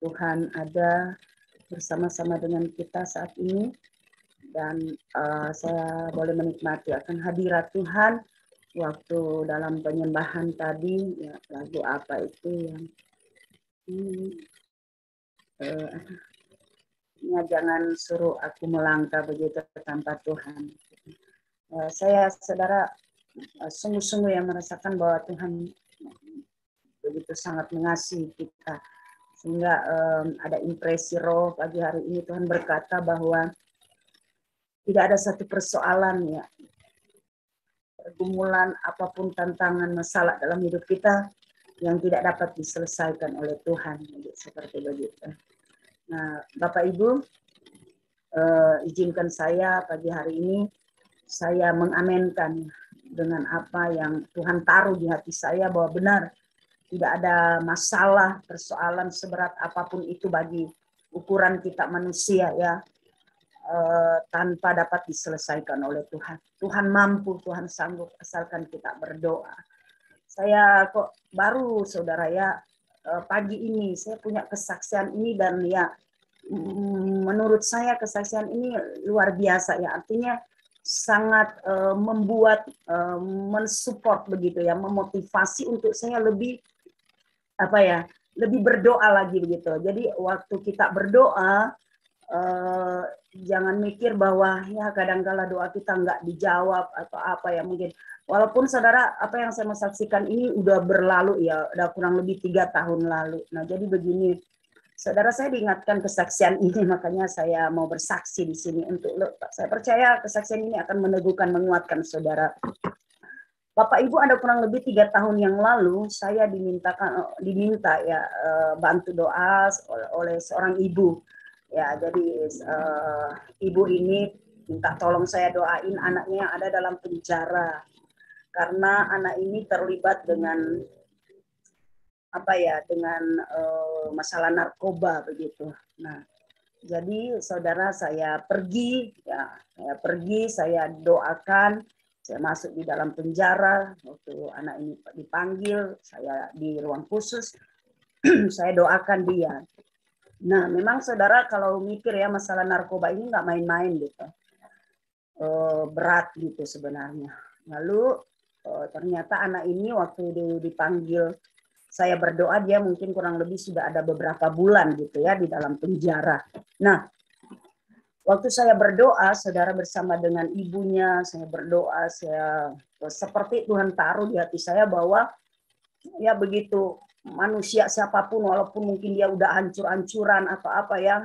Tuhan ada bersama-sama dengan kita saat ini. Dan saya boleh menikmati akan hadirat Tuhan waktu dalam penyembahan tadi. Ya, lagu apa itu yang ya, jangan suruh aku melangkah begitu tanpa Tuhan. Saya saudara sungguh-sungguh yang merasakan bahwa Tuhan begitu sangat mengasihi kita, sehingga ada impresi roh pagi hari ini. Tuhan berkata bahwa tidak ada satu persoalan, ya, pergumulan apapun, tantangan, masalah dalam hidup kita yang tidak dapat diselesaikan oleh Tuhan, seperti begitu. Nah, Bapak Ibu, izinkan saya pagi hari ini saya mengamenkan dengan apa yang Tuhan taruh di hati saya, bahwa benar tidak ada masalah, persoalan seberat apapun itu bagi ukuran kita manusia, ya, tanpa dapat diselesaikan oleh Tuhan. Tuhan mampu, Tuhan sanggup, asalkan kita berdoa. Saya kok baru, saudara, ya, pagi ini saya punya kesaksian ini, dan ya, menurut saya kesaksian ini luar biasa, ya, artinya sangat membuat, mensupport begitu, ya, memotivasi untuk saya lebih lebih berdoa lagi begitu. Jadi waktu kita berdoa, jangan mikir bahwa ya kadang-kala doa kita nggak dijawab atau apa, ya, mungkin. Walaupun saudara, apa yang saya mau saksikan ini udah berlalu, ya, udah kurang lebih 3 tahun lalu. Nah, jadi begini, saudara, saya diingatkan kesaksian ini, makanya saya mau bersaksi di sini untuk saya percaya kesaksian ini akan meneguhkan, menguatkan saudara. Bapak Ibu, ada kurang lebih 3 tahun yang lalu saya diminta ya bantu doa oleh seorang ibu. Ya, jadi ibu ini minta tolong saya doain anaknya yang ada dalam penjara, karena anak ini terlibat dengan dengan masalah narkoba begitu. Nah, jadi saudara, saya pergi, ya, saya doakan. Saya masuk di dalam penjara, waktu anak ini dipanggil, saya di ruang khusus, saya doakan dia. Nah, memang saudara, kalau mikir ya, masalah narkoba ini nggak main-main gitu, berat gitu sebenarnya. Lalu ternyata anak ini waktu dipanggil, saya berdoa, dia mungkin kurang lebih sudah ada beberapa bulan gitu ya di dalam penjara. Nah, waktu saya berdoa, saudara, bersama dengan ibunya, saya berdoa, saya seperti Tuhan taruh di hati saya bahwa ya begitu manusia siapapun, walaupun mungkin dia udah hancur-hancuran atau apa, ya,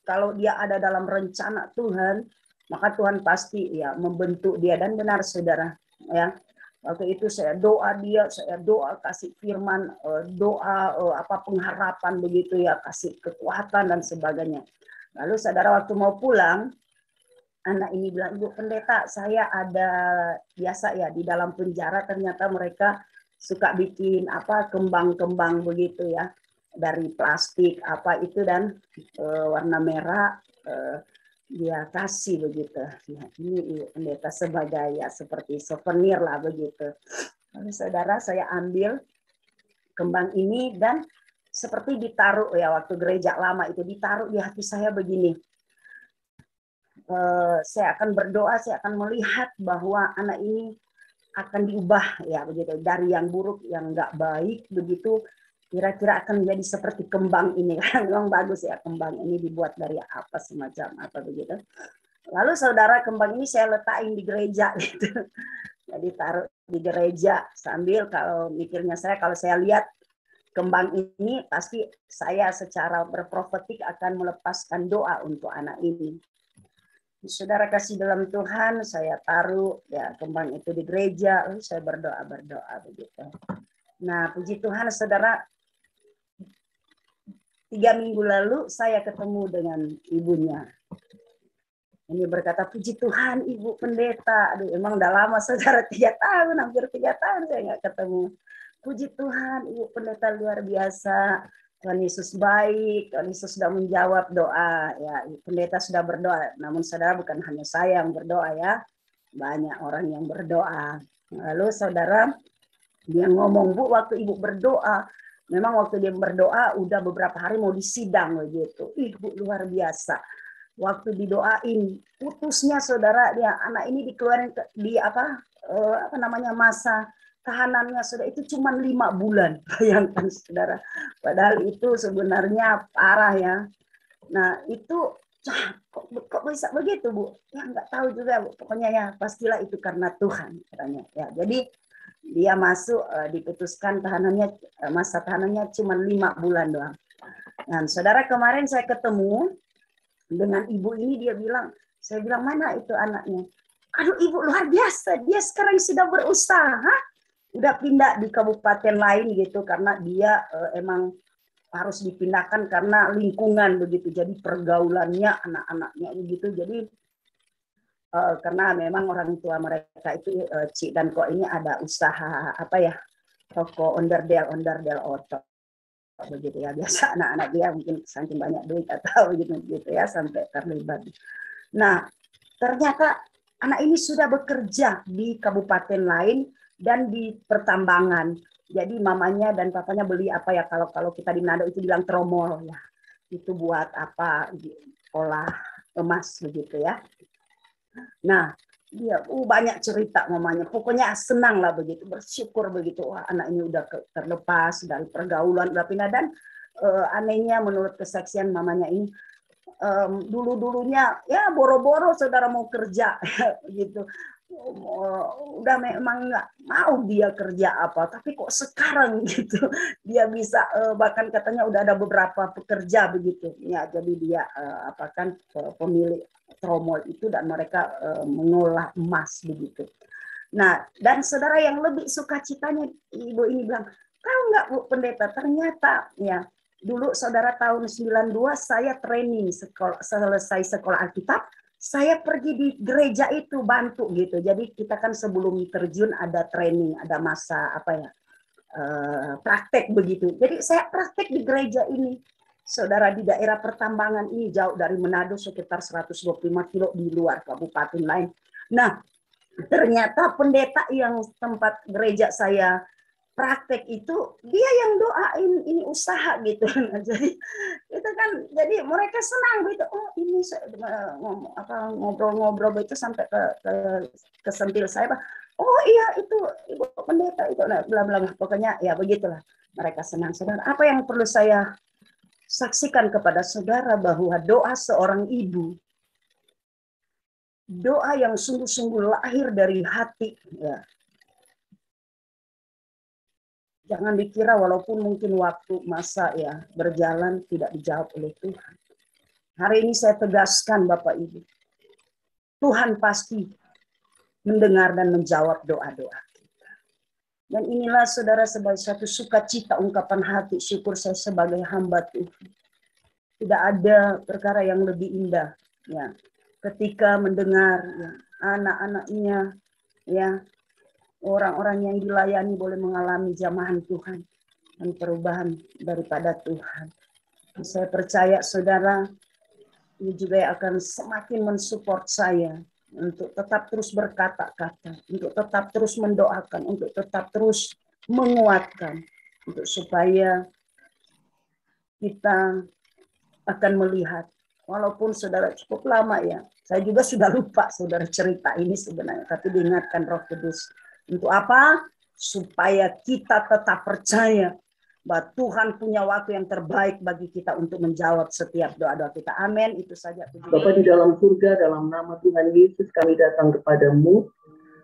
kalau dia ada dalam rencana Tuhan, maka Tuhan pasti ya membentuk dia. Dan benar saudara, ya, waktu itu saya doa dia, saya doa kasih firman, doa pengharapan begitu, ya, kasih kekuatan dan sebagainya. Lalu saudara, waktu mau pulang, anak ini bilang, "Ibu pendeta, saya ada biasa ya di dalam penjara, ternyata mereka suka bikin kembang-kembang begitu, ya, dari plastik apa itu, dan warna merah, dia kasih begitu. Nah, ini Ibu pendeta sebagai ya seperti souvenir lah begitu." Lalu saudara, saya ambil kembang ini dan seperti ditaruh, ya, waktu gereja lama itu ditaruh di hati saya begini. Saya akan berdoa, saya akan melihat bahwa anak ini akan diubah, ya, begitu, dari yang buruk, yang nggak baik begitu, kira-kira akan menjadi seperti kembang ini. Kan memang bagus ya, kembang ini dibuat dari apa, semacam apa begitu. Lalu saudara, kembang ini saya letakin di gereja gitu. Jadi taruh di gereja, sambil kalau mikirnya saya, kalau saya lihat kembang ini, pasti saya secara berprofetik akan melepaskan doa untuk anak ini. Saudara kasih dalam Tuhan, saya taruh ya kembang itu di gereja, lalu saya berdoa begitu. Nah, puji Tuhan saudara, 3 minggu lalu saya ketemu dengan ibunya. Ini berkata, "Puji Tuhan Ibu Pendeta." Aduh, emang udah lama saudara, 3 tahun, hampir 3 tahun saya nggak ketemu. "Puji Tuhan Ibu Pendeta, luar biasa. Tuhan Yesus baik, Tuhan Yesus sudah menjawab doa." Ya, pendeta sudah berdoa. Namun saudara, bukan hanya saya yang berdoa, ya. Banyak orang yang berdoa. Lalu saudara, dia ngomong, "Bu, waktu Ibu berdoa, memang waktu dia berdoa udah beberapa hari mau disidang begitu. Bu, luar biasa. Waktu didoain putusnya saudara, dia anak ini dikeluarin di apa namanya masa tahanannya sudah itu cuma 5 bulan. Bayangkan saudara. Padahal itu sebenarnya parah ya. Nah itu kok bisa begitu Bu? Ya nggak tahu juga Bu. Pokoknya ya pastilah itu karena Tuhan katanya. Ya jadi dia masuk diputuskan tahanannya masa tahanannya cuma 5 bulan doang. Nah saudara kemarin saya ketemu dengan ibu ini, dia bilang, saya bilang mana itu anaknya? Aduh ibu luar biasa, dia sekarang sudah berusaha, udah pindah di kabupaten lain gitu karena dia emang harus dipindahkan karena lingkungan begitu, jadi pergaulannya anak-anaknya begitu, jadi karena memang orang tua mereka itu Cik dan Kok ini ada usaha apa ya, toko onderdel otot begitu ya, biasa anak-anak dia mungkin saking banyak duit atau gitu ya sampai terlibat. Nah ternyata anak ini sudah bekerja di kabupaten lain dan di pertambangan. Jadi mamanya dan papanya beli apa ya, kalau kita di Manado itu bilang tromol ya. Itu buat apa, olah emas begitu ya. Nah, dia banyak cerita mamanya. Pokoknya senang lah begitu, bersyukur begitu. Wah, anak ini udah terlepas dari pergaulan, udah pindah. Dan anehnya menurut kesaksian mamanya ini, dulu-dulunya ya boro-boro saudara mau kerja gitu, udah memang nggak mau dia kerja apa, tapi kok sekarang gitu dia bisa bahkan katanya udah ada beberapa pekerja begitu ya, jadi dia apa kan pemilik tromol itu dan mereka mengolah emas begitu. Nah dan saudara yang lebih sukacitanya ibu ini bilang, tahu nggak Bu Pendeta, ternyata ya dulu saudara tahun 92 saya training selesai sekolah Alkitab, saya pergi di gereja itu bantu gitu. Jadi kita kan sebelum terjun ada training, ada masa apa ya, praktek begitu. Jadi saya praktek di gereja ini. Saudara di daerah pertambangan ini jauh dari Manado sekitar 125 kilo di luar kabupaten lain. Nah, ternyata pendeta yang tempat gereja saya praktek itu dia yang doain ini usaha gitu. Nah, jadi itu kan jadi mereka senang gitu. Oh ini ngobrol-ngobrol itu sampai ke sentil saya. Oh iya itu ibu pendeta itu, nah bla bla pokoknya ya begitulah, mereka senang. Saudara, apa yang perlu saya saksikan kepada saudara bahwa doa seorang ibu, doa yang sungguh-sungguh lahir dari hati ya. Jangan dikira walaupun mungkin waktu masa ya berjalan tidak dijawab oleh Tuhan. Hari ini saya tegaskan Bapak Ibu, Tuhan pasti mendengar dan menjawab doa-doa kita. Dan inilah saudara sebagai satu sukacita ungkapan hati syukur saya sebagai hamba Tuhan. Tidak ada perkara yang lebih indah ya ketika mendengar ya, anak-anaknya ya, orang-orang yang dilayani boleh mengalami jamahan Tuhan dan perubahan daripada Tuhan. Saya percaya saudara ini juga akan semakin mensupport saya untuk tetap terus berkata-kata, untuk tetap terus mendoakan, untuk tetap terus menguatkan, untuk supaya kita akan melihat, walaupun saudara cukup lama ya, saya juga sudah lupa saudara cerita ini sebenarnya, tapi diingatkan Roh Kudus. Untuk apa? Supaya kita tetap percaya bahwa Tuhan punya waktu yang terbaik bagi kita untuk menjawab setiap doa-doa kita. Amin. Itu saja. Bapa di dalam surga, dalam nama Tuhan Yesus kami datang kepadamu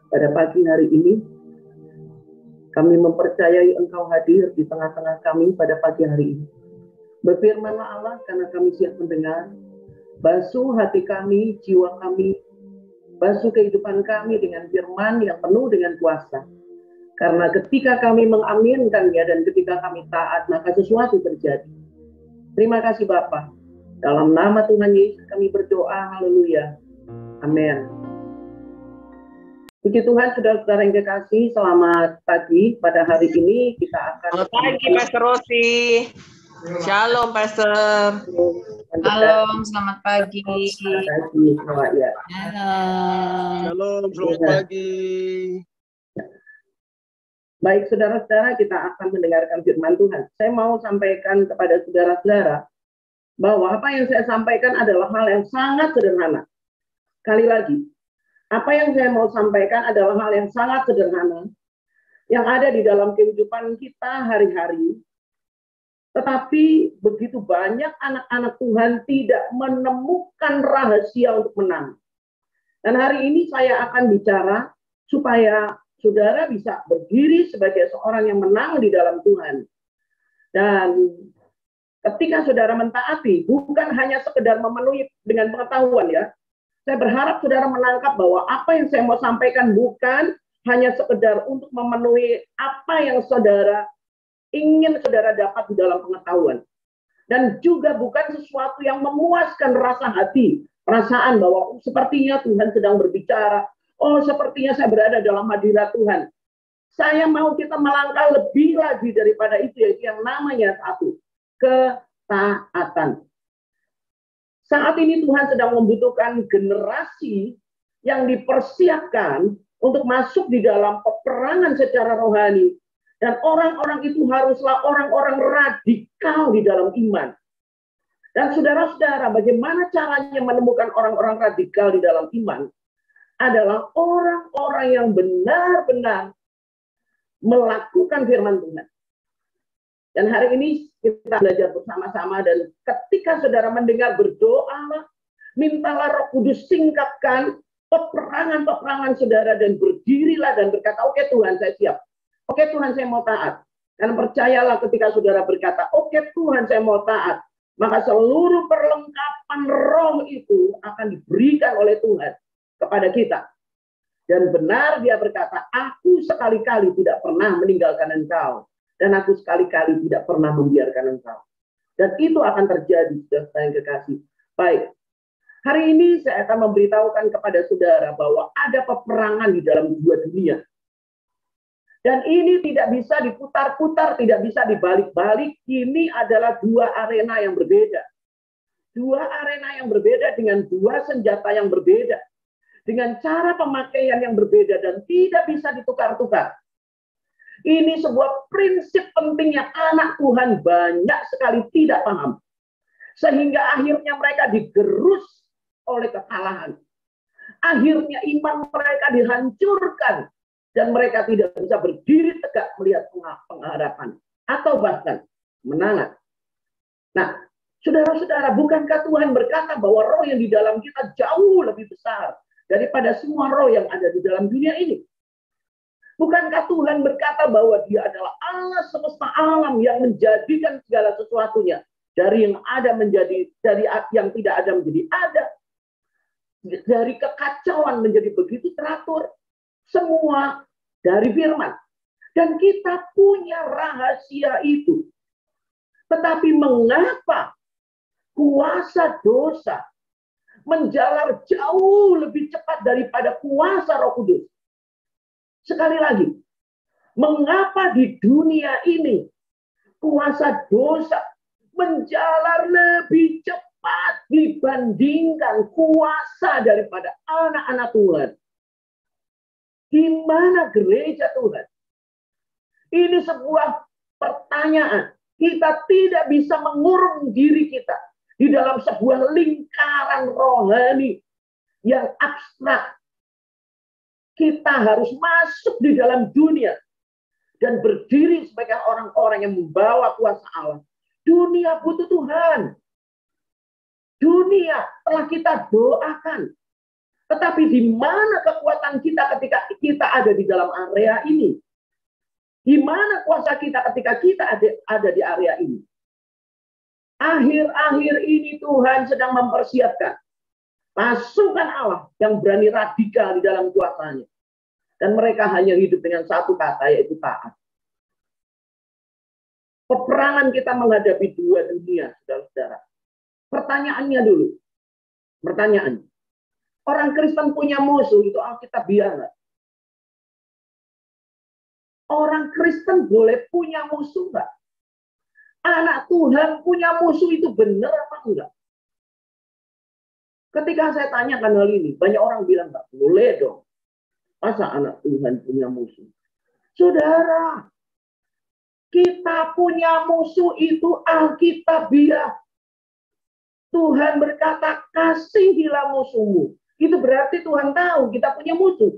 pada pagi hari ini. Kami mempercayai Engkau hadir di tengah-tengah kami pada pagi hari ini. Berfirmanlah Allah karena kami siap mendengar. Basuh hati kami, jiwa kami, basuh kehidupan kami dengan firman yang penuh dengan kuasa. Karena ketika kami mengaminkannya dan ketika kami taat, maka sesuatu terjadi. Terima kasih Bapa. Dalam nama Tuhan Yesus kami berdoa, haleluya. Amin. Puji Tuhan, saudara-saudara yang kekasih, selamat pagi. Pada hari ini kita akan... Selamat pagi, Pastor Rosi. Shalom, Pastor. Shalom, selamat pagi. Selamat pagi, ya. Halo. Shalom, selamat pagi. Baik, saudara-saudara, kita akan mendengarkan firman Tuhan. Saya mau sampaikan kepada saudara-saudara bahwa apa yang saya sampaikan adalah hal yang sangat sederhana. Sekali lagi, apa yang saya mau sampaikan adalah hal yang sangat sederhana, yang ada di dalam kehidupan kita hari-hari. Tetapi begitu banyak anak-anak Tuhan tidak menemukan rahasia untuk menang. Dan hari ini saya akan bicara supaya saudara bisa berdiri sebagai seorang yang menang di dalam Tuhan. Dan ketika saudara mentaati, bukan hanya sekedar memenuhi dengan pengetahuan ya. Saya berharap saudara menangkap bahwa apa yang saya mau sampaikan bukan hanya sekedar untuk memenuhi apa yang saudara ingin saudara dapat di dalam pengetahuan. Dan juga bukan sesuatu yang memuaskan rasa hati, perasaan bahwa sepertinya Tuhan sedang berbicara. Oh, sepertinya saya berada dalam hadirat Tuhan. Saya mau kita melangkah lebih lagi daripada itu, yaitu yang namanya satu, ketaatan. Saat ini Tuhan sedang membutuhkan generasi yang dipersiapkan untuk masuk di dalam peperangan secara rohani. Dan orang-orang itu haruslah orang-orang radikal di dalam iman. Dan saudara-saudara, bagaimana caranya menemukan orang-orang radikal di dalam iman? Adalah orang-orang yang benar-benar melakukan firman Tuhan. Dan hari ini kita belajar bersama-sama, dan ketika saudara mendengar, berdoalah, mintalah Roh Kudus singkapkan peperangan-peperangan saudara, dan berdirilah dan berkata, oke Tuhan, saya siap. Oke Tuhan, saya mau taat. Dan percayalah ketika saudara berkata, oke Tuhan, saya mau taat, maka seluruh perlengkapan roh itu akan diberikan oleh Tuhan kepada kita. Dan benar dia berkata, aku sekali-kali tidak pernah meninggalkan engkau, dan aku sekali-kali tidak pernah membiarkan engkau. Dan itu akan terjadi, saudara yang kekasih. Baik, hari ini saya akan memberitahukan kepada saudara bahwa ada peperangan di dalam dua dunia. Dan ini tidak bisa diputar-putar, tidak bisa dibalik-balik. Ini adalah dua arena yang berbeda. Dua arena yang berbeda dengan dua senjata yang berbeda. Dengan cara pemakaian yang berbeda dan tidak bisa ditukar-tukar. Ini sebuah prinsip penting yang anak Tuhan banyak sekali tidak paham. Sehingga akhirnya mereka digerus oleh kekalahan. Akhirnya iman mereka dihancurkan. Dan mereka tidak bisa berdiri tegak melihat pengharapan. Atau bahkan menangan. Nah, saudara-saudara, bukankah Tuhan berkata bahwa roh yang di dalam kita jauh lebih besar daripada semua roh yang ada di dalam dunia ini? Bukankah Tuhan berkata bahwa dia adalah Allah semesta alam yang menjadikan segala sesuatunya dari yang ada menjadi, dari yang tidak ada menjadi ada, dari kekacauan menjadi begitu teratur, semua dari firman. Dan kita punya rahasia itu. Tetapi mengapa kuasa dosa menjalar jauh lebih cepat daripada kuasa Roh Kudus? Sekali lagi, mengapa di dunia ini kuasa dosa menjalar lebih cepat dibandingkan kuasa daripada anak-anak Tuhan? Di mana gereja Tuhan? Ini sebuah pertanyaan. Kita tidak bisa mengurung diri kita di dalam sebuah lingkaran rohani yang abstrak. Kita harus masuk di dalam dunia dan berdiri sebagai orang-orang yang membawa kuasa Allah. Dunia butuh Tuhan. Dunia telah kita doakan. Tetapi di mana kekuatan kita ketika kita ada di dalam area ini? Di mana kuasa kita ketika kita ada di area ini? Akhir-akhir ini Tuhan sedang mempersiapkan pasukan Allah yang berani radikal di dalam kuasanya. Dan mereka hanya hidup dengan satu kata, yaitu taat. Peperangan kita menghadapi dua dunia, saudara-saudara. Pertanyaannya dulu. Pertanyaan. Orang Kristen punya musuh, itu Alkitabiah nggak? Orang Kristen boleh punya musuh nggak? Anak Tuhan punya musuh itu benar apa enggak? Ketika saya tanyakan hal ini, banyak orang bilang nggak boleh dong. Masa anak Tuhan punya musuh? Saudara, kita punya musuh itu alkitabiah. Tuhan berkata, kasihilah musuhmu. Itu berarti Tuhan tahu kita punya musuh.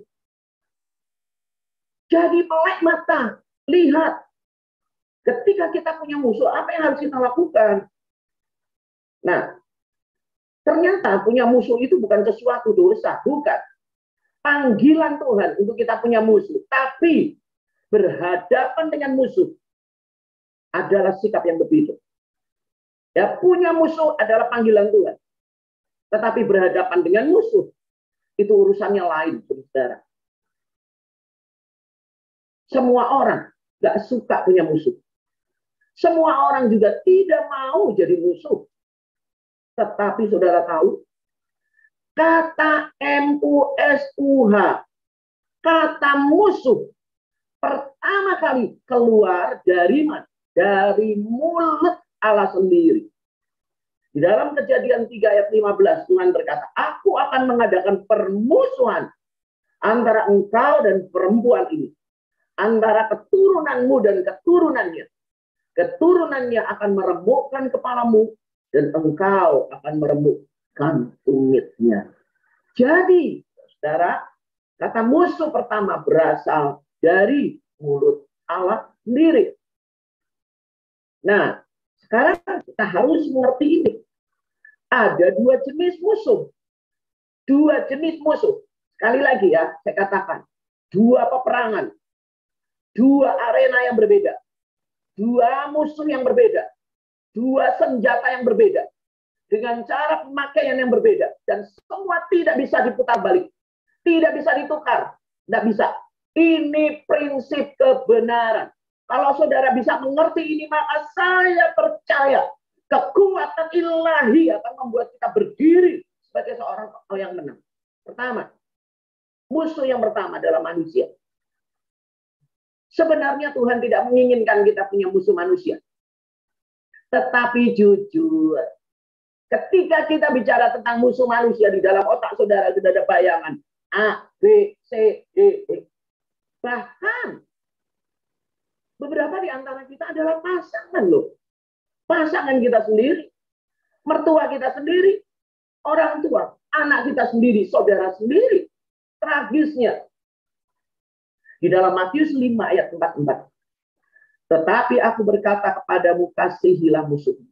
Jadi melek mata, lihat. Ketika kita punya musuh, apa yang harus kita lakukan? Nah, ternyata punya musuh itu bukan sesuatu dosa, bukan. Panggilan Tuhan untuk kita punya musuh. Tapi berhadapan dengan musuh adalah sikap yang berbeda. Ya, punya musuh adalah panggilan Tuhan. Tetapi berhadapan dengan musuh, itu urusannya lain, saudara. Semua orang gak suka punya musuh. Semua orang juga tidak mau jadi musuh. Tetapi saudara tahu, kata MUSUH, kata musuh, pertama kali keluar dari mana? Dari mulut Allah sendiri. Di dalam Kejadian 3 ayat 15, Tuhan berkata, aku akan mengadakan permusuhan antara engkau dan perempuan ini. Antara keturunanmu dan keturunannya. Keturunannya akan meremukkan kepalamu dan engkau akan meremukkan tumitnya. Jadi, saudara, kata musuh pertama berasal dari mulut Allah sendiri. Nah, sekarang kita harus mengerti ini. Ada dua jenis musuh. Dua jenis musuh. Sekali lagi ya, saya katakan. Dua peperangan. Dua arena yang berbeda. Dua musuh yang berbeda. Dua senjata yang berbeda. Dengan cara pemakaian yang berbeda. Dan semua tidak bisa diputar balik. Tidak bisa ditukar. Tidak bisa. Ini prinsip kebenaran. Kalau saudara bisa mengerti ini, maka saya percaya kekuatan ilahi akan membuat kita berdiri sebagai seorang yang menang. Pertama, musuh yang pertama adalah manusia. Sebenarnya Tuhan tidak menginginkan kita punya musuh manusia. Tetapi jujur, ketika kita bicara tentang musuh manusia, di dalam otak saudara sudah ada bayangan A, B, C, D, E. Bahkan beberapa di antara kita adalah pasangan loh. Pasangan kita sendiri, mertua kita sendiri, orang tua, anak kita sendiri, saudara sendiri. Tragisnya, di dalam Matius 5 ayat 44. Tetapi aku berkata kepadamu, kasihilah musuhmu.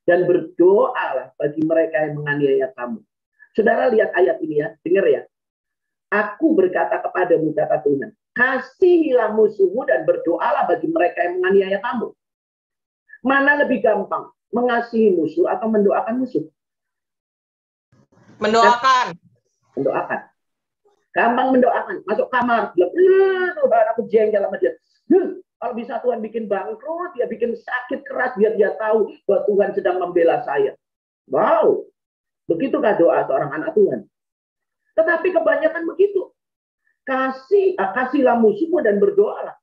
Dan berdoalah bagi mereka yang menganiaya kamu. Saudara lihat ayat ini ya, dengar ya. Aku berkata kepadamu, kata Tuhan, kasihilah musuhmu dan berdoalah bagi mereka yang menganiaya kamu. Mana lebih gampang, mengasihi musuh atau mendoakan musuh? Mendoakan. Mendoakan. Gampang mendoakan. Masuk kamar, bilang, Tuhan aku jengkel sama dia. Kalau bisa Tuhan bikin bangkrut, dia bikin sakit keras, biar dia tahu bahwa Tuhan sedang membela saya. Wow, begitukah doa seorang anak Tuhan? Tetapi kebanyakan begitu. Kasihlah musuhmu dan berdoalah.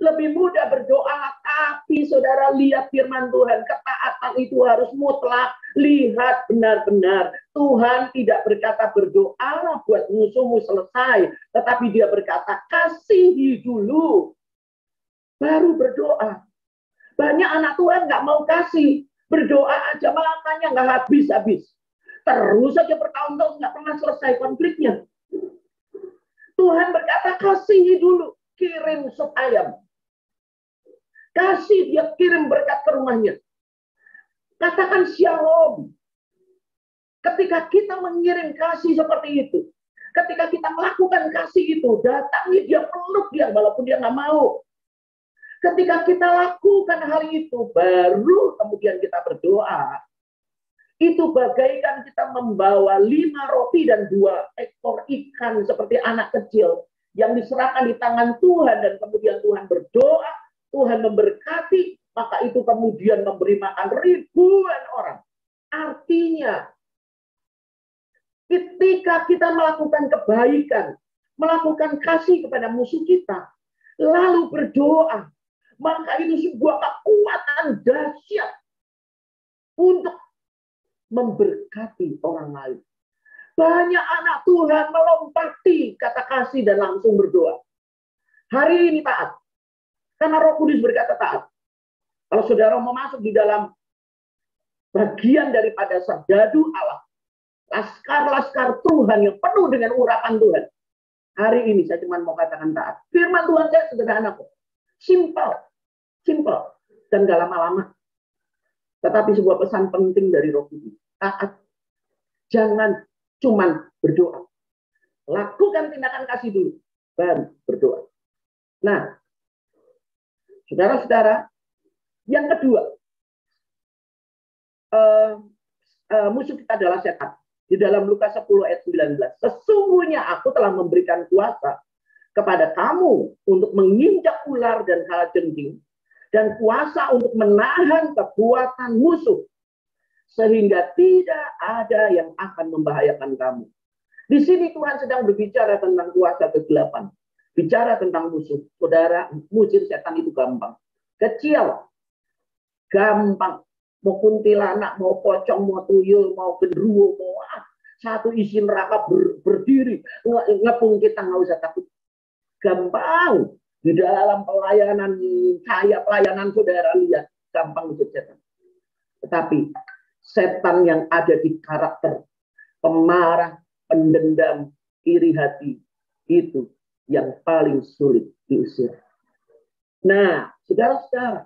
Lebih mudah berdoa, tapi saudara lihat firman Tuhan, ketaatan itu harus mutlak. Lihat benar-benar, Tuhan tidak berkata berdoalah buat musuhmu selesai, tetapi dia berkata kasihi dulu, baru berdoa. Banyak anak Tuhan nggak mau kasih, berdoa aja makanya nggak habis-habis. Terus saja bertahun-tahun nggak pernah selesai konfliknya. Tuhan berkata kasihi dulu, kirim sup ayam. Kasih, dia kirim berkat ke rumahnya. Katakan shalom. Ketika kita mengirim kasih seperti itu, ketika kita melakukan kasih itu, datangi dia, peluk dia walaupun dia nggak mau. Ketika kita lakukan hal itu, baru kemudian kita berdoa. Itu bagaikan kita membawa 5 roti dan 2 ekor ikan seperti anak kecil yang diserahkan di tangan Tuhan, dan kemudian Tuhan berdoa, Tuhan memberkati, maka itu kemudian memberi makan ribuan orang. Artinya, ketika kita melakukan kebaikan, melakukan kasih kepada musuh kita, lalu berdoa, maka itu sebuah kekuatan dahsyat untuk memberkati orang lain. Banyak anak Tuhan melompati kata kasih dan langsung berdoa. Hari ini taat, Karena Roh Kudus berkata taat. Kalau saudara mau masuk di dalam bagian daripada serdadu Allah, laskar-laskar Tuhan yang penuh dengan urapan Tuhan. Hari ini saya cuma mau katakan taat. Firman Tuhan saya sederhana kok. Simple. Dan gak lama-lama. Tetapi sebuah pesan penting dari Roh Kudus. Taat. Jangan cuman berdoa. Lakukan tindakan kasih dulu. Baru berdoa. Nah, saudara-saudara, yang kedua, musuh kita adalah setan. Di dalam Lukas 10 ayat 19. Sesungguhnya aku telah memberikan kuasa kepada kamu untuk menginjak ular dan kalajengking, dan kuasa untuk menahan kekuatan musuh, sehingga tidak ada yang akan membahayakan kamu. Di sini Tuhan sedang berbicara tentang kuasa kegelapan. Bicara tentang musuh. Saudara, mujir setan itu gampang. Kecil. Gampang. Mau kuntilanak, mau pocong, mau tuyul, mau genderuwo, mau satu isi neraka berdiri. Ngepung kita, nggak usah takut. Gampang. Di dalam pelayanan saya, pelayanan saudara lihat. Gampang mujir setan. Tetapi setan yang ada di karakter pemarah, pendendam, iri hati, itu yang paling sulit diusir. Nah, saudara-saudara,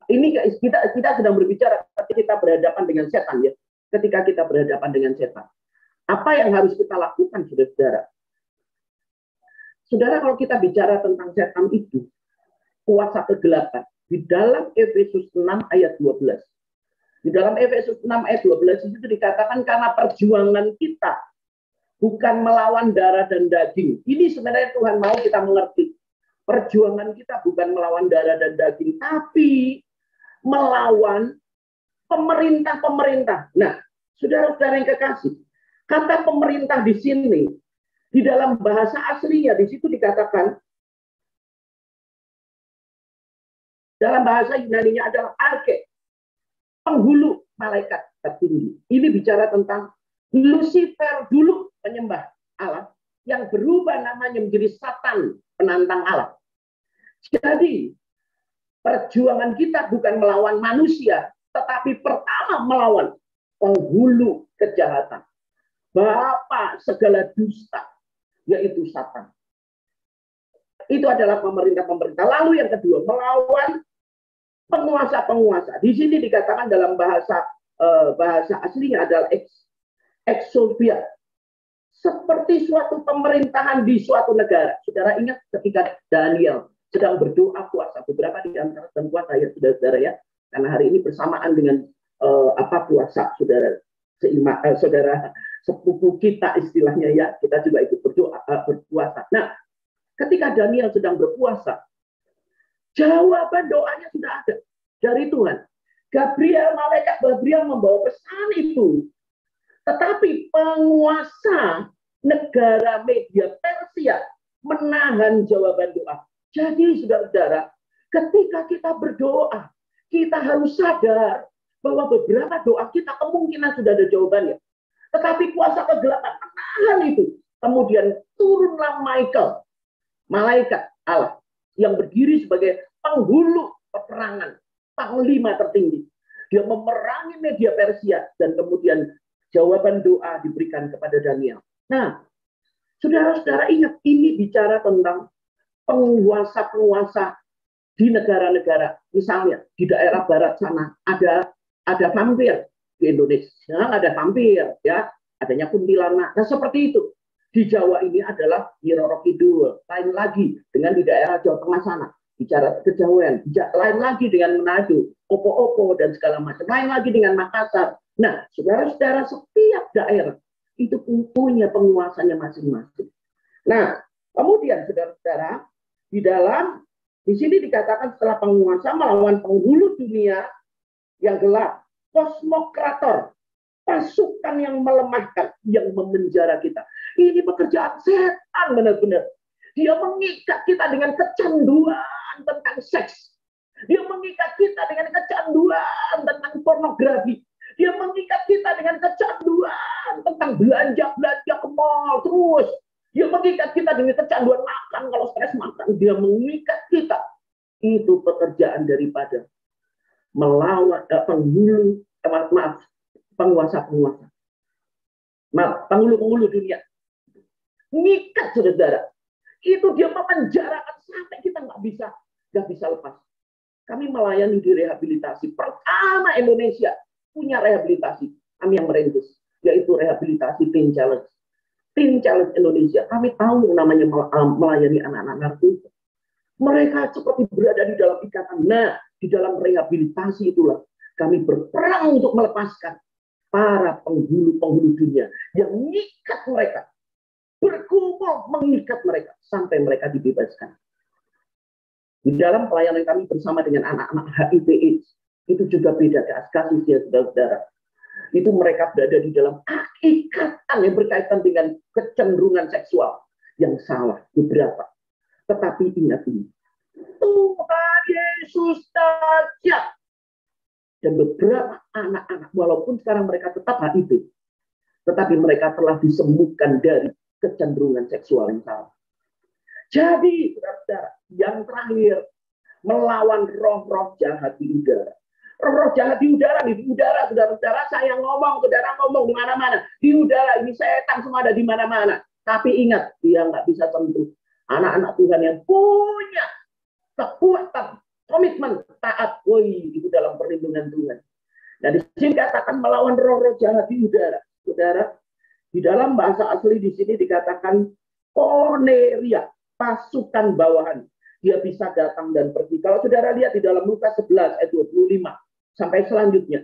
ini kita sedang berbicara ketika kita berhadapan dengan setan, ya. Ketika kita berhadapan dengan setan, apa yang harus kita lakukan, saudara-saudara? Saudara, kalau kita bicara tentang setan itu, kuasa kegelapan, di dalam Efesus 6 ayat 12. Di dalam Efesus 6 ayat 12 itu dikatakan karena perjuangan kita bukan melawan darah dan daging. Ini sebenarnya Tuhan mau kita mengerti. Perjuangan kita bukan melawan darah dan daging, tapi melawan pemerintah-pemerintah. Nah, saudara-saudara yang kekasih, kata pemerintah di sini, di dalam bahasa aslinya, di situ dikatakan, dalam bahasa Yunani-nya adalah arke, penghulu malaikat tertinggi. Ini bicara tentang Lucifer dulu penyembah Allah, yang berubah namanya menjadi Satan, penantang Allah. Jadi, perjuangan kita bukan melawan manusia, tetapi pertama melawan penghulu kejahatan. Bapa segala dusta, yaitu Satan. Itu adalah pemerintah-pemerintah. Lalu yang kedua, melawan penguasa-penguasa. Di sini dikatakan dalam bahasa aslinya adalah exovia. Seperti suatu pemerintahan di suatu negara. Saudara ingat ketika Daniel sedang berdoa puasa, beberapa di antara dan puasa ya saudara ya, karena hari ini bersamaan dengan puasa saudara saudara sepupu kita istilahnya ya, kita juga ikut berdoa berpuasa. Nah, ketika Daniel sedang berpuasa, jawaban doanya sudah ada dari Tuhan. Malaikat Gabriel membawa pesan itu. Tetapi penguasa negara Media Persia menahan jawaban doa. Jadi saudara-saudara, ketika kita berdoa, kita harus sadar bahwa beberapa doa kita kemungkinan sudah ada jawabannya. Tetapi kuasa kegelapan menahan itu. Kemudian turunlah Michael, malaikat Allah, yang berdiri sebagai penghulu peperangan, panglima tertinggi. Dia memerangi Media Persia dan kemudian jawaban doa diberikan kepada Daniel. Nah, saudara-saudara ingat, ini bicara tentang penguasa-penguasa di negara-negara. Misalnya di daerah barat sana ada vampir. Di Indonesia ada vampir, ya, adanya kuntilanak. Nah, seperti itu. Di Jawa ini adalah Nyi Roro Kidul. Lain lagi dengan di daerah Jawa Tengah sana. Bicara kejawen. Lain lagi dengan Manado, Opo-Opo dan segala macam. Lain lagi dengan Makassar. Nah, saudara-saudara, setiap daerah itu punya penguasanya masing-masing. Nah, kemudian saudara-saudara, di sini dikatakan setelah penguasa melawan penghulu dunia yang gelap, kosmokrator, pasukan yang melemahkan, yang memenjara kita. Ini pekerjaan setan benar-benar. Dia mengikat kita dengan kecanduan tentang seks. Dia mengikat kita dengan kecanduan tentang pornografi. Dia mengikat kita dengan kecanduan tentang belanja ke mall terus. Dia mengikat kita dengan kecanduan makan, kalau stres makan. Dia mengikat kita pekerjaan daripada melawan penguasa-penguasa. Penghulu-penghulu dunia. Ngikat, saudara. Itu dia memenjarakan sampai kita nggak bisa lepas. Kami melayani di rehabilitasi. Pertama Indonesia punya rehabilitasi. Kami yang merintis, yaitu rehabilitasi Teen Challenge. Teen Challenge Indonesia. Kami tahu yang namanya melayani anak-anak narkoba. Mereka seperti berada di dalam ikatan. Nah, di dalam rehabilitasi itulah kami berperang untuk melepaskan para penghulu-penghulu dunia yang mengikat mereka, berkumpul mengikat mereka sampai mereka dibebaskan. Di dalam pelayanan kami bersama dengan anak-anak HIV/AIDS itu juga beda kasusnya, saudara-saudara. Itu mereka berada di dalam ikatan yang berkaitan dengan kecenderungan seksual yang salah beberapa. Tetapi ingat ini, Tuhan Yesus dahsyat. Dan beberapa anak-anak, walaupun sekarang mereka tetap HIV, tetapi mereka telah disembuhkan dari kecenderungan seksual yang salah. Jadi, saudara-saudara, yang terakhir, melawan roh-roh jahat di udara. Roh-roh jahat di udara, saudara-saudara, saya ngomong, saudara ngomong di mana-mana. Di udara, ini setan semua ada di mana-mana. Tapi ingat, dia nggak bisa sentuh anak-anak Tuhan yang punya kekuatan, komitmen, taat. Woi, itu dalam perlindungan Tuhan. Nah, di sini katakan melawan roh-roh jahat di udara. Saudara, di dalam bahasa asli di sini dikatakan koneria, pasukan bawahan. Dia bisa datang dan pergi. Kalau saudara lihat di dalam Lukas 11 ayat 25 sampai selanjutnya.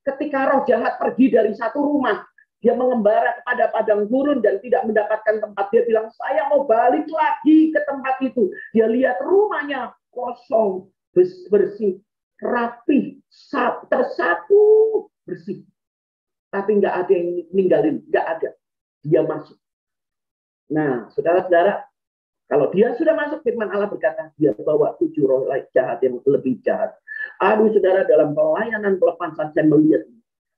Ketika roh jahat pergi dari satu rumah, dia mengembara kepada padang gurun dan tidak mendapatkan tempat. Dia bilang, saya mau balik lagi ke tempat itu. Dia lihat rumahnya kosong, bersih, rapi, tersapu, bersih. Tapi nggak ada yang ninggalin, nggak ada. Dia masuk. Nah, saudara-saudara, kalau dia sudah masuk, firman Allah berkata, dia bawa 7 roh jahat yang lebih jahat. Aduh, saudara, dalam pelayanan pelepasan saya melihat,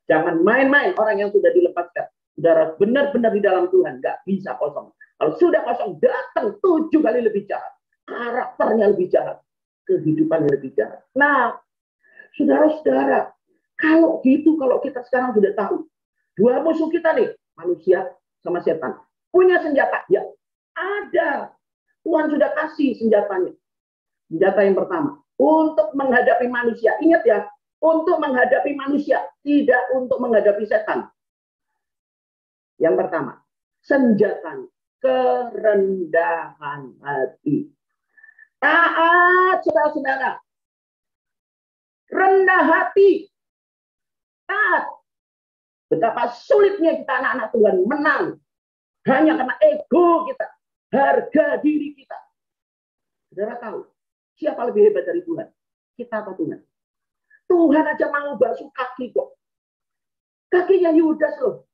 jangan main-main orang yang sudah dilepaskan. Saudara, benar-benar di dalam Tuhan, nggak bisa kosong. Kalau sudah kosong, datang 7 kali lebih jahat. Karakternya lebih jahat. Kehidupannya lebih jahat. Nah, saudara-saudara, kalau gitu, kalau kita sekarang sudah tahu, dua musuh kita nih, manusia sama setan, punya senjata. Ya, ada. Tuhan sudah kasih senjatanya. Senjata yang pertama, untuk menghadapi manusia. Ingat ya, untuk menghadapi manusia, tidak untuk menghadapi setan. Yang pertama, senjatanya, kerendahan hati. Taat, saudara-saudara. Rendah hati. Taat. Betapa sulitnya kita anak-anak Tuhan menang. Hanya karena ego kita. Harga diri kita. Saudara tahu, siapa lebih hebat dari Tuhan? Kita atau Tuhan? Tuhan aja mau basuh kaki kok. Kakinya Yudas loh.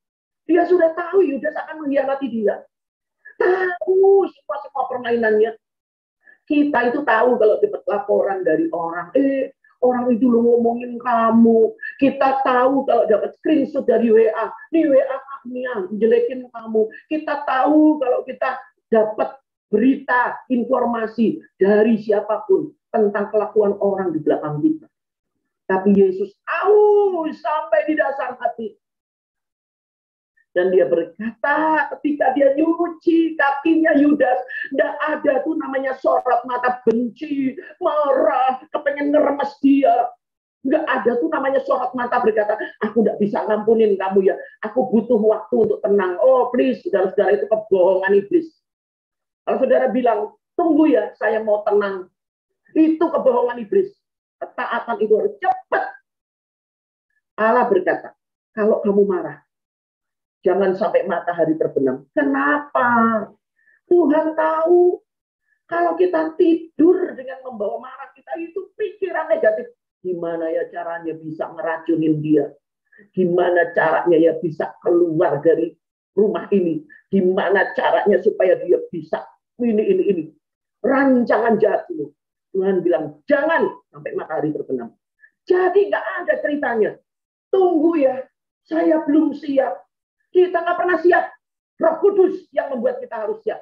Dia sudah tahu Yudas akan mengkhianati dia. Tahu semua permainannya. Kita itu tahu kalau dapat laporan dari orang. Orang itu lo ngomongin kamu. Kita tahu kalau dapat screenshot dari WA. Nih WA kami yang jelekin kamu. Kita tahu kalau kita dapat berita, informasi dari siapapun tentang kelakuan orang di belakang kita. Tapi Yesus tahu sampai di dasar hati. Dan dia berkata ketika dia nyuci kakinya Yudas, tidak ada tuh namanya sorot mata benci, marah, kepengen ngeremes dia. Nggak ada tuh namanya sorot mata berkata, aku tidak bisa ngampunin kamu ya. Aku butuh waktu untuk tenang. Oh please, saudara-saudara, itu kebohongan iblis. Kalau saudara bilang, tunggu ya, saya mau tenang. Itu kebohongan iblis. Ketaatan itu harus cepat. Allah berkata, kalau kamu marah, jangan sampai matahari terbenam. Kenapa? Tuhan tahu. Kalau kita tidur dengan membawa marah kita, itu pikiran negatif. Gimana ya caranya bisa ngeracunin dia? Gimana caranya ya bisa keluar dari rumah ini? Gimana caranya supaya dia bisa ini. Rancangan jahat itu. Tuhan bilang, jangan sampai matahari terbenam. Jadi nggak ada ceritanya. Tunggu ya, saya belum siap. Kita nggak pernah siap. Roh Kudus yang membuat kita harus siap.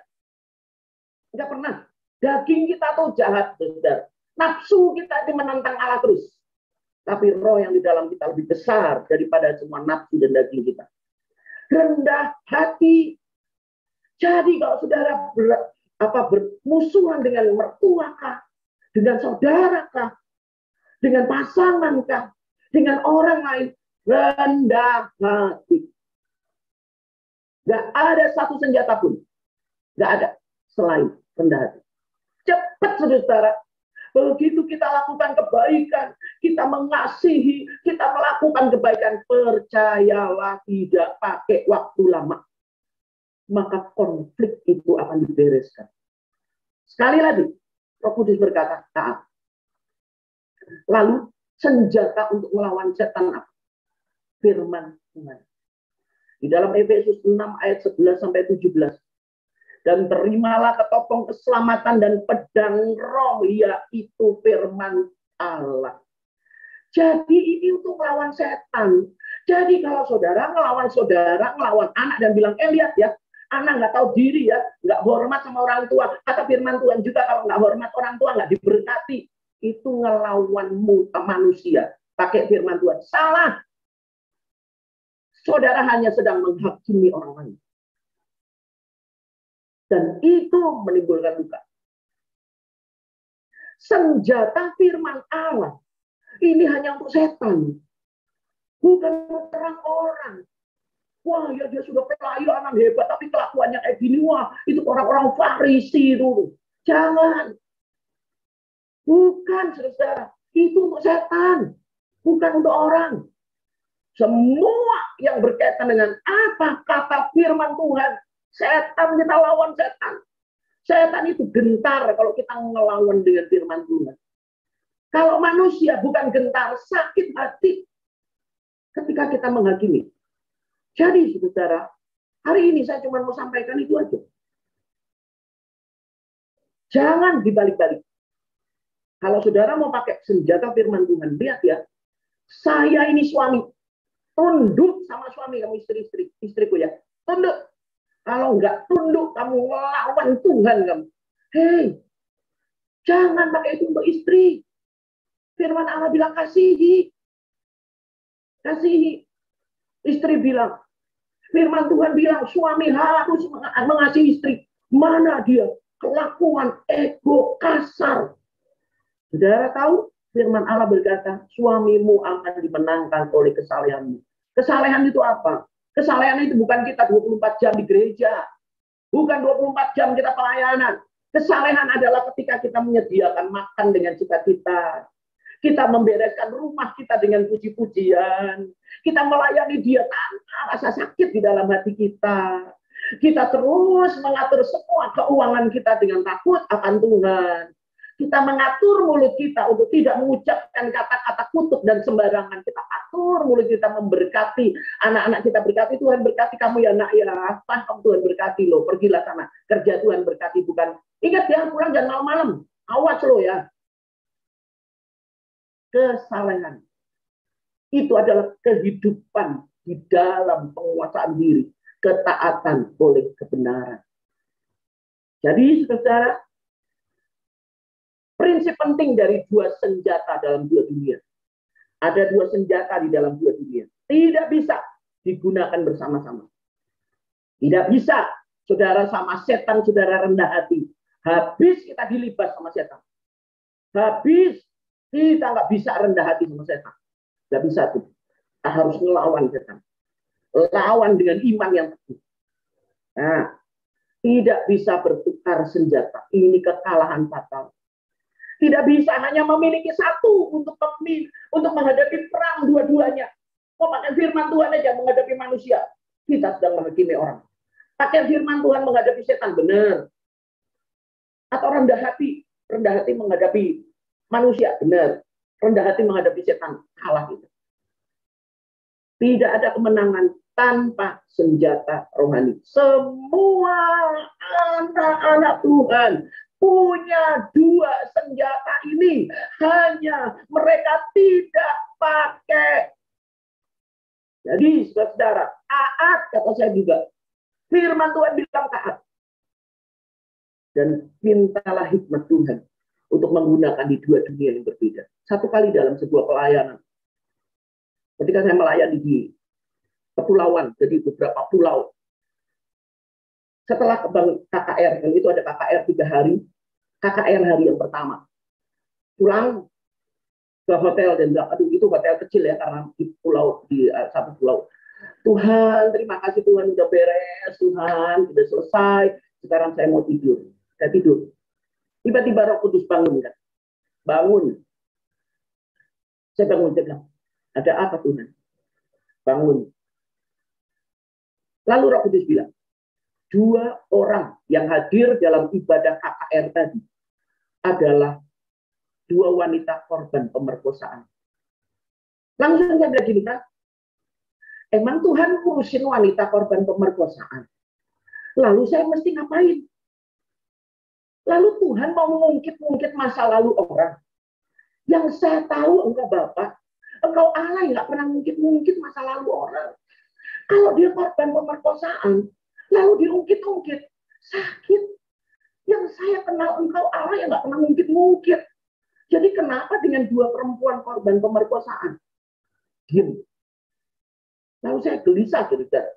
Nggak pernah. Daging kita tuh jahat, saudara. Nafsu kita itu menantang Allah terus. Tapi roh yang di dalam kita lebih besar daripada semua nafsu dan daging kita. Rendah hati. Jadi kalau saudara bermusuhan dengan mertua kah, dengan saudara kah, dengan pasangan kah, dengan orang lain, rendah hati. Gak ada satu senjata pun, gak ada selain rendah hati. Cepat saudara. Begitu kita lakukan kebaikan, kita mengasihi, kita melakukan kebaikan, percayalah tidak pakai waktu lama. Maka konflik itu akan dibereskan. Sekali lagi, Roh Kudus berkata, taat. Lalu senjata untuk melawan setan apa? Firman Tuhan. Di dalam Efesus 6 ayat 11 sampai 17. Dan terimalah ketopong keselamatan dan pedang roh, yaitu firman Allah. Jadi ini untuk melawan setan. Jadi kalau saudara ngelawan anak dan bilang, lihat ya, anak nggak tahu diri ya, nggak hormat sama orang tua. Kata firman Tuhan juga kalau nggak hormat orang tua nggak diberkati. Itu ngelawan manusia. Pakai firman Tuhan. Salah. Saudara hanya sedang menghakimi orang lain. Dan itu menimbulkan luka. Senjata firman Allah ini hanya untuk setan, bukan untuk orang-orang. Wah, ya dia sudah pelayanan hebat, tapi kelakuannya kayak gini. Wah, itu orang-orang Farisi itu. Jangan. Bukan, saudara. Itu untuk setan, bukan untuk orang. Semua yang berkaitan dengan apa kata firman Tuhan, setan kita lawan setan. Setan itu gentar kalau kita ngelawan dengan firman Tuhan. Kalau manusia bukan gentar, sakit hati ketika kita menghakimi. Jadi saudara, hari ini saya cuma mau sampaikan itu aja. Jangan dibalik-balik. Kalau saudara mau pakai senjata firman Tuhan, lihat ya. Saya ini suami. Tunduk sama suami kamu, istriku ya. Tunduk. Kalau enggak tunduk, kamu melawan Tuhan kamu. Hei, jangan pakai itu untuk istri. Firman Allah bilang kasihi. Kasihi. Istri bilang, firman Tuhan bilang suami harus mengasihi istri. Mana dia? Kelakuan ego kasar. Saudara tahu? Firman Allah berkata, suamimu akan dimenangkan oleh kesalehanmu. Kesalehan itu apa? Kesalehan itu bukan kita 24 jam di gereja. Bukan 24 jam kita pelayanan. Kesalehan adalah ketika kita menyediakan makan dengan sukacita. Kita membereskan rumah kita dengan puji-pujian. Kita melayani dia tanpa rasa sakit di dalam hati kita. Kita terus mengatur semua keuangan kita dengan takut akan Tuhan. Kita mengatur mulut kita untuk tidak mengucapkan kata-kata kutuk dan sembarangan. Kita atur mulut kita memberkati. Anak-anak kita berkati, Tuhan berkati kamu ya nak ya. Paham Tuhan berkati lo. Pergilah sana. Kerja Tuhan berkati. Bukan. Ingat ya, pulang jangan malam-malam. Awas lo ya. Kesalehan. Itu adalah kehidupan di dalam penguasaan diri. Ketaatan oleh kebenaran. Jadi saudara, prinsip penting dari dua senjata dalam dua dunia. Ada dua senjata di dalam dua dunia. Tidak bisa digunakan bersama-sama. Tidak bisa saudara sama setan, saudara rendah hati. Habis kita dilibas sama setan. Habis kita nggak bisa rendah hati sama setan. Nggak bisa tuh. Kita harus melawan setan. Lawan dengan iman yang teguh. Nah, tidak bisa bertukar senjata. Ini kekalahan fatal. Tidak bisa hanya memiliki satu untuk menghadapi perang dua-duanya. Kok pakai firman Tuhan aja menghadapi manusia? Kita sedang menghakimi orang. Pakai firman Tuhan menghadapi setan, benar. Atau rendah hati menghadapi manusia, benar. Rendah hati menghadapi setan, kalah itu. Tidak ada kemenangan tanpa senjata rohani. Semua anak-anak Tuhan punya dua senjata ini. Hanya mereka tidak pakai. Jadi saudara, taat kata saya juga. Firman Tuhan bilang taat. Dan mintalah hikmat Tuhan. untuk menggunakan di dua dunia yang berbeda. Satu kali dalam sebuah pelayanan, ketika saya melayani di kepulauan, jadi beberapa pulau. Setelah KKR, dan itu ada KKR 3 hari, KKR hari yang pertama, pulang ke hotel dan bilang, aduh itu hotel kecil ya karena di pulau di satu pulau. Tuhan, terima kasih Tuhan udah beres, Tuhan sudah selesai. Sekarang saya mau tidur. Saya tidur. Tiba-tiba Roh Kudus bangun kan? Bangun. Saya bangun, saya bilang, ada apa Tuhan? Bangun. Lalu Roh Kudus bilang, 2 orang yang hadir dalam ibadah KKR tadi adalah 2 wanita korban pemerkosaan. Langsung saya bilang gini, kan? Emang Tuhan ngurusin wanita korban pemerkosaan? Lalu saya mesti ngapain? Lalu Tuhan mau mengungkit-ungkit masa lalu orang. Yang saya tahu engkau Bapa, engkau Allah yang nggak pernah mungkit-ungkit masa lalu orang. Kalau dia korban pemerkosaan, lalu diungkit-ungkit, sakit. Yang saya kenal engkau Allah yang nggak pernah mungkit-ungkit. Jadi kenapa dengan 2 perempuan korban pemerkosaan? Diam. Lalu saya gelisah, saudara.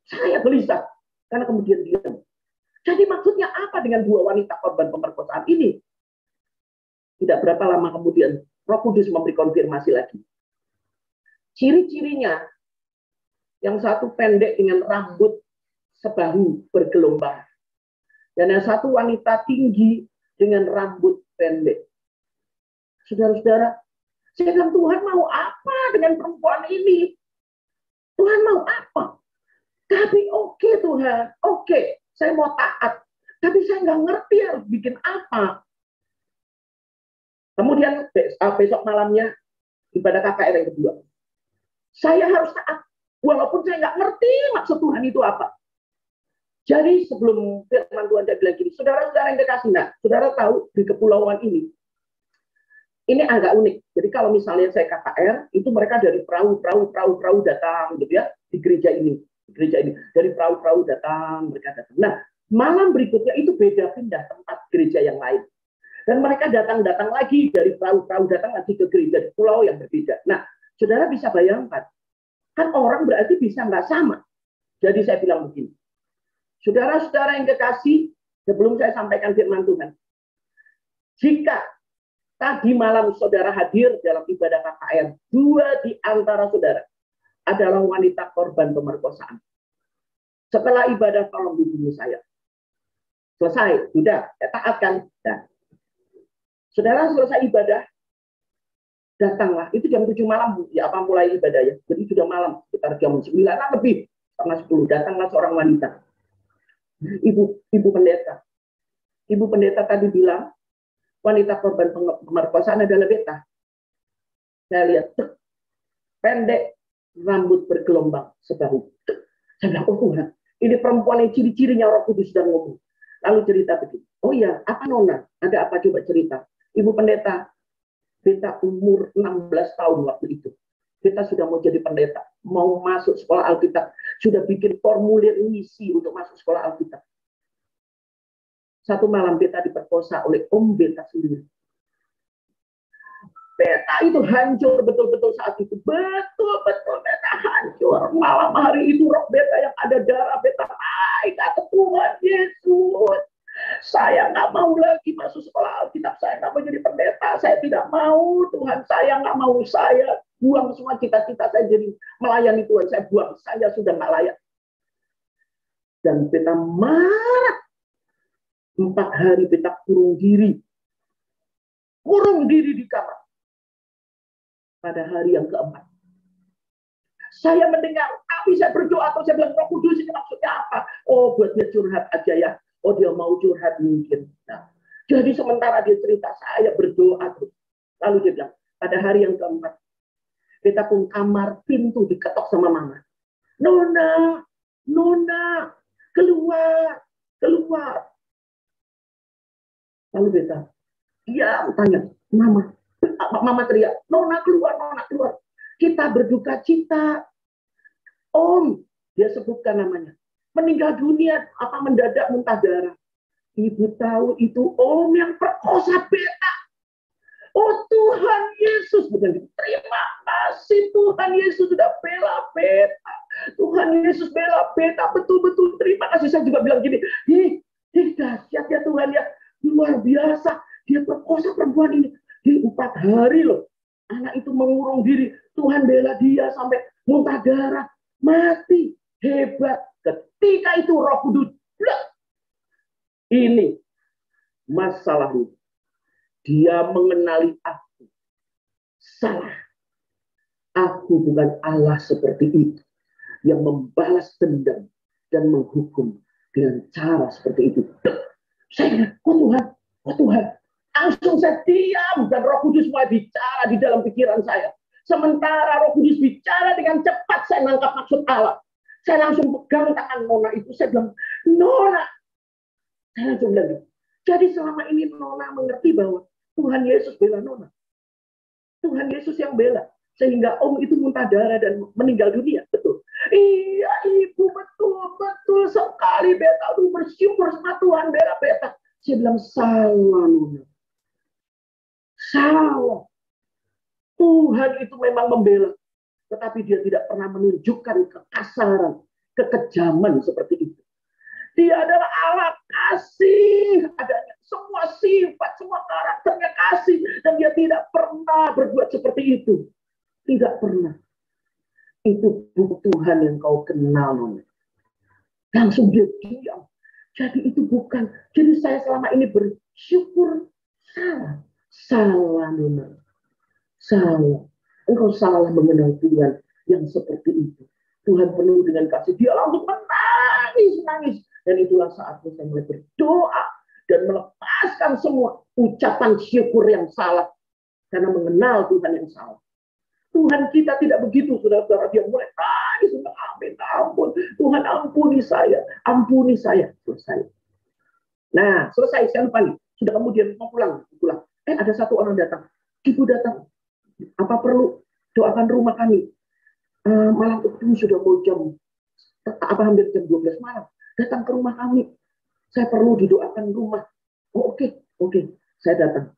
Saya gelisah karena kemudian diam. Jadi maksudnya apa dengan 2 wanita korban pemerkosaan ini? Tidak berapa lama kemudian Roh Kudus memberi konfirmasi lagi. Ciri-cirinya, yang satu pendek dengan rambut sebahu bergelombang. Dan yang satu wanita tinggi dengan rambut pendek. Saudara-saudara, saya bilang Tuhan mau apa dengan perempuan ini? Tuhan mau apa? Tapi oke Tuhan, oke, saya mau taat. Tapi saya nggak ngerti harus bikin apa. Kemudian besok malamnya ibadah KKR yang kedua. Saya harus taat, walaupun saya nggak ngerti maksud Tuhan itu apa. Jadi sebelum firman Tuhan saya bilang gini, saudara-saudara yang kekasih, nah, saudara tahu di kepulauan ini agak unik. Jadi kalau misalnya saya KKR, itu mereka dari perahu datang, gitu ya, di gereja ini. Dari perahu datang, mereka datang. Nah, malam berikutnya itu beda pindah tempat gereja yang lain. Dan mereka datang lagi dari perahu datang lagi ke gereja di pulau yang berbeda. Nah, saudara bisa bayangkan, kan orang berarti bisa nggak sama. Jadi saya bilang begini, saudara-saudara yang kekasih, sebelum saya sampaikan firman Tuhan, jika tadi malam saudara hadir dalam ibadah KKR, 2 di antara saudara adalah wanita korban pemerkosaan. Setelah ibadah tolong hubungi saya. Selesai, sudah, saya taatkan. Nah, saudara selesai ibadah, datanglah. Itu jam 7 malam, ya apa mulai ibadah ya. Jadi sudah malam, sekitar jam 9 lebih, setengah 10. Datanglah seorang wanita. Ibu pendeta. Ibu pendeta tadi bilang, wanita korban pemerkosaan adalah beta. Saya lihat, pendek, rambut bergelombang sebahu. Saya bilang, oh Tuhan, ini perempuan yang ciri-cirinya Roh Kudus sedang ngomong. Lalu cerita begini, oh iya, apa Nona? Ada apa coba cerita? Ibu pendeta, beta umur 16 tahun waktu itu. Beta sudah mau jadi pendeta, mau masuk sekolah Alkitab, sudah bikin formulir misi untuk masuk sekolah Alkitab. Satu malam beta diperkosa oleh om beta sendiri. Beta itu hancur betul-betul saat itu. Betul-betul beta hancur. Malam hari itu roh beta yang ada darah beta naik kata Tuhan Yesus. Saya nggak mau lagi masuk sekolah Alkitab. Saya nggak mau jadi pendeta. Saya tidak mau. Tuhan saya nggak mau. Saya buang semua cita-cita saya jadi melayani Tuhan. Saya buang. Saya sudah nggak layak. Dan beta marah. 4 hari beta kurung diri di kamar. Pada hari yang keempat, saya mendengar, tapi saya berdoa atau saya bilang Roh Kudus ini maksudnya apa? Oh, buat dia curhat aja ya. Oh, dia mau curhat mungkin. Nah, jadi sementara dia cerita, saya berdoa terus. Lalu dia bilang, pada hari yang keempat, kita pun kamar pintu diketok sama mama. Nona, keluar. Lalu beta, dia tanya, Mama teriak, Nona keluar. Kita berduka cita. Om, dia sebutkan namanya. Meninggal dunia, mendadak muntah darah. Ibu tahu itu om yang perkosa beta. Oh Tuhan Yesus, bukan terima kasih Tuhan Yesus sudah bela beta. Tuhan Yesus bela beta, betul-betul terima kasih. Saya juga bilang gini, dahsyat ya Tuhan ya, luar biasa. Dia perkosa perempuan ini di 4 hari loh. Anak itu mengurung diri, Tuhan bela dia sampai muntah darah, mati, hebat. Ketika itu Roh Kudus, ini masalahnya. Dia mengenali aku. Salah. Aku bukan Allah seperti itu. Yang membalas dendam dan menghukum dengan cara seperti itu. Saya bilang, oh Tuhan. Langsung saya diam. Dan Roh Kudus mulai bicara di dalam pikiran saya. Sementara Roh Kudus bicara dengan cepat, saya nangkap maksud Allah. Saya langsung pegang tangan Nona itu. Saya bilang, Nona. Saya langsung bilang, jadi selama ini Nona mengerti bahwa Tuhan Yesus bela Nona. Tuhan Yesus yang bela. Sehingga om itu muntah darah dan meninggal dunia. Betul. Iya ibu, betul sekali. Beta tuh bersyukur sama Tuhan bela beta. Saya bilang salah Nona. Salah. Tuhan itu memang membela. Tetapi dia tidak pernah menunjukkan kekasaran, kekejaman seperti itu. Dia adalah Allah kasih. Adanya semua sifat, semua karakternya kasih. Dan dia tidak pernah berbuat seperti itu. Tidak pernah. Itu Tuhan yang kau kenal, Nona. Langsung dia diam. Jadi itu bukan. Jadi saya selama ini bersyukur. Salah. Salah, Nona. Salah. Engkau salah mengenal Tuhan yang seperti itu. Tuhan penuh dengan kasih. Dia langsung menangis. Dan itulah saatnya saya mulai berdoa dan melepaskan semua ucapan syukur yang salah. Karena mengenal Tuhan yang salah. Tuhan kita tidak begitu, saudara-saudara. Dia mulai nangis, amin, ampun. Tuhan ampuni saya. Selesai. Nah, selesai. Saya lupa nih. Sudah kemudian mau pulang. Ada satu orang datang. Ibu datang. Apa perlu doakan rumah kami? Malam itu sudah mau hampir jam 12 malam. Datang ke rumah kami. Saya perlu didoakan rumah. Oh, oke. Saya datang.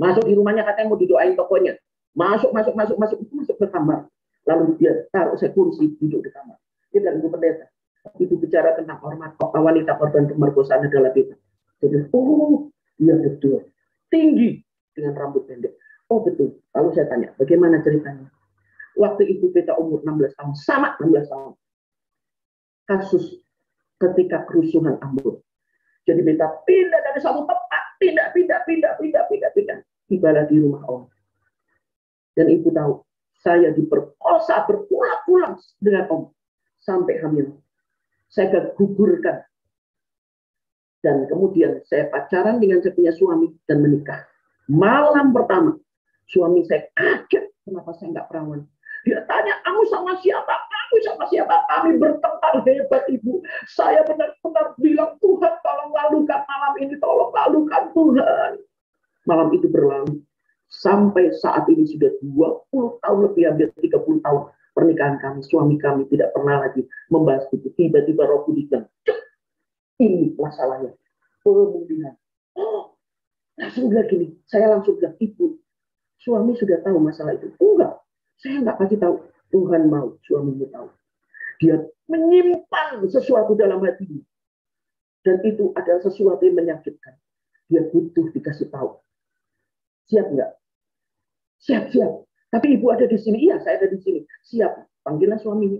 Masuk di rumahnya, katanya mau didoain tokonya. Masuk ke kamar. Lalu dia taruh saya kursi duduk di kamar. Dia bilang, Ibu Pendeta, Ibu bicara tentang wanita korban pemerkosaan adalah beta. Jadi, iya betul. Tinggi dengan rambut pendek. Oh betul. Lalu saya tanya, bagaimana ceritanya? Waktu itu beta umur 16 tahun. Sama 16 tahun. Kasus ketika kerusuhan Ambon. Jadi beta pindah dari satu tempat, pindah. Tibalah di rumah om. Dan ibu tahu, saya diperkosa berulang-ulang dengan om. Sampai hamil. Saya gugurkan. Dan kemudian saya pacaran dengan saya punya suami dan menikah. Malam pertama, suami saya kaget. Kenapa saya nggak perawan? Dia tanya, kamu sama siapa? Kami bertengkar hebat ibu. Saya benar-benar bilang, Tuhan tolong lalukan malam ini. Tolong lalukan Tuhan. Malam itu berlalu. Sampai saat ini sudah 20 tahun lebih, hampir 30 tahun pernikahan kami. Suami kami tidak pernah lagi membahas itu. Tiba-tiba Roh Kudus bilang, ini masalahnya. Pemulihan. Langsung bilang gini. Saya langsung bilang, ibu, suami sudah tahu masalah itu. Enggak. Saya nggak kasih tahu. Tuhan mau suamimu tahu. Dia menyimpan sesuatu dalam hatinya. Dan itu adalah sesuatu yang menyakitkan. Dia butuh dikasih tahu. Siap nggak? Siap. Tapi ibu ada di sini. Iya, saya ada di sini. Siap. Panggillah suaminya.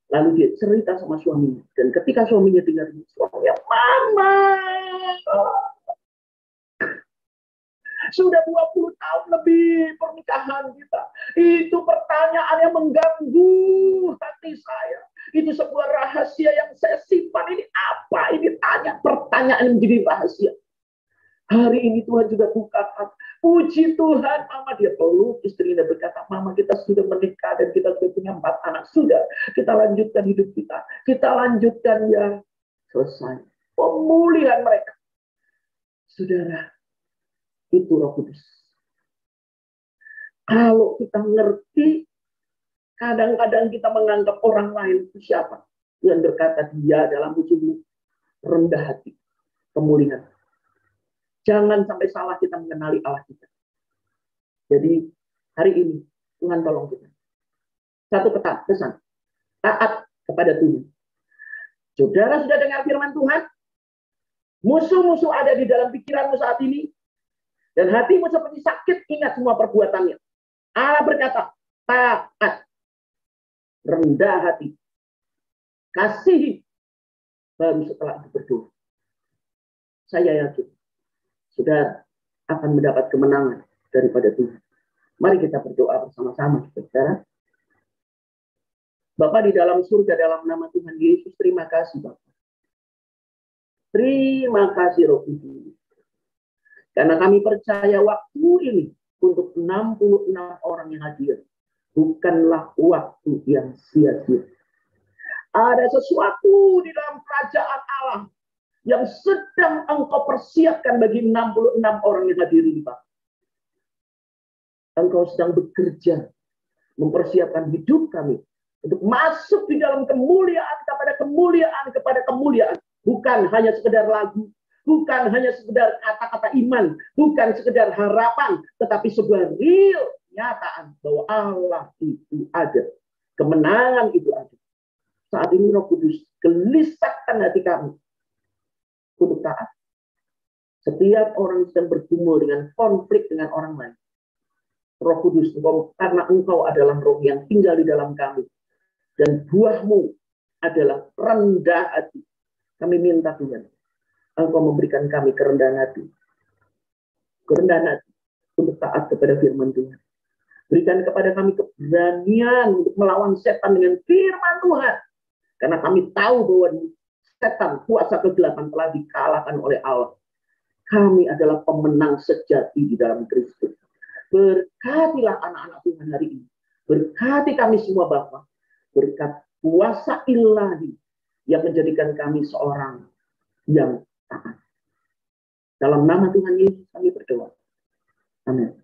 Lalu dia cerita sama suaminya. Dan ketika suaminya dengar ini, suaminya, Mama. Sudah 20 tahun lebih pernikahan kita. Itu pertanyaan yang mengganggu hati saya. Itu sebuah rahasia yang saya simpan. Ini apa? Ini pertanyaan yang menjadi rahasia. Hari ini Tuhan juga bukakan. Puji Tuhan, Mama dia peluk istrinya berkata, Mama kita sudah menikah dan kita sudah punya 4 anak. Sudah, kita lanjutkan hidup kita. Kita lanjutkan ya. Selesai. Pemulihan mereka. Saudara, itu Roh Kudus. Kalau kita ngerti, kadang-kadang kita menganggap orang lain itu siapa? Yang berkata dia adalah musuhmu, rendah hati. pemulihan. Jangan sampai salah kita mengenali Allah kita. Jadi hari ini Tuhan tolong kita. Satu pesan, taat kepada Tuhan. Saudara sudah dengar firman Tuhan? Musuh-musuh ada di dalam pikiranmu saat ini. Dan hatimu seperti sakit, ingat semua perbuatannya. Allah berkata, taat, rendah hati, kasihi, baru setelah itu berdoa. Saya yakin, saudara akan mendapat kemenangan daripada Tuhan. Mari kita berdoa bersama-sama, saudara. Bapa di dalam surga, dalam nama Tuhan Yesus, terima kasih Bapa. Terima kasih Roh Kudus. Karena kami percaya waktu ini untuk 66 orang yang hadir bukanlah waktu yang sia-sia. Ada sesuatu di dalam kerajaan Allah yang sedang Engkau persiapkan bagi 66 orang yang hadir ini, Pak. Engkau sedang bekerja mempersiapkan hidup kami untuk masuk di dalam kemuliaan kepada kemuliaan. Bukan hanya sekedar lagu, bukan hanya sekedar kata-kata iman, bukan sekedar harapan, tetapi sebuah real kenyataan bahwa Allah itu ada. Kemenangan itu ada. Saat ini Roh Kudus gelisahkan hati kami untuk taat. Setiap orang sedang bergumul dengan konflik dengan orang lain. Roh Kudus, karena Engkau adalah Roh yang tinggal di dalam kami. Dan buahmu adalah rendah hati. Kami minta Tuhan, Engkau memberikan kami kerendahan hati. Kerendahan hati untuk taat kepada firman Tuhan. Berikan kepada kami keberanian untuk melawan setan dengan firman Tuhan. Karena kami tahu bahwa setan, kuasa kegelapan telah dikalahkan oleh Allah. Kami adalah pemenang sejati di dalam Kristus. Berkatilah anak-anak Tuhan hari ini. Berkati kami semua Bapa. Berkat kuasa ilahi yang menjadikan kami seorang yang taat. Dalam nama Tuhan Yesus kami berdoa. Amin.